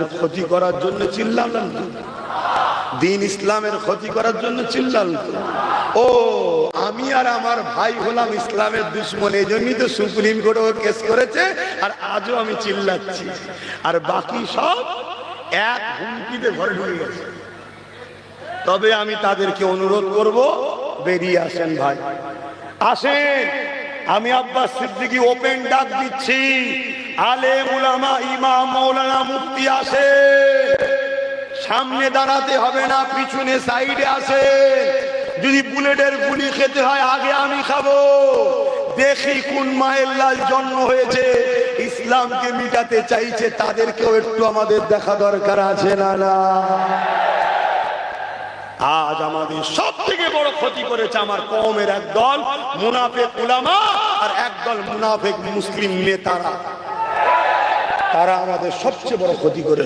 ক্ষতি করার জন্য চিল্লালেন, দিন ইসলামের ক্ষতি করার জন্য চিল্লালেন। ও আমি আর আমার ভাই হলাম ইসলামের দুশ্মন, এই জন্যই তো সুপ্রিম কোর্টে কেস করেছে, আর আজও আমি চিল্লাচ্ছি, আর বাকি সব এক হুমকিতে ঘরে ঢুকে গেছে। তবে আমি তাদেরকে অনুরোধ করব, বেরিয়ে আসেন ভাই, আসেন। আমি আব্বাস সিদ্দিকী ওপেন ডাক দিচ্ছি, আলেম উলামা ইমাম মাওলানা মুফতি আসে, সামনে দাঁড়াতে হবে না, পিছনে সাইডে আসে। যদি বুলেটের গুলি খেতে হয় আগে আমি খাবো। দেখি কোন মায়ের লাল জন্ম হয়েছে, ইসলামকে মিটাতে চাইছে, তাদেরকেও একটু আমাদের দেখা দরকার আছে না না? আজ আমাদের সব থেকে বড় ক্ষতি করেছে আমার কওমের একদল মুনাফিক উলামা আর একদল মুনাফিক মুসলিম নেতারা। তারা আমাদের সবচেয়ে বড় ক্ষতি করেছে।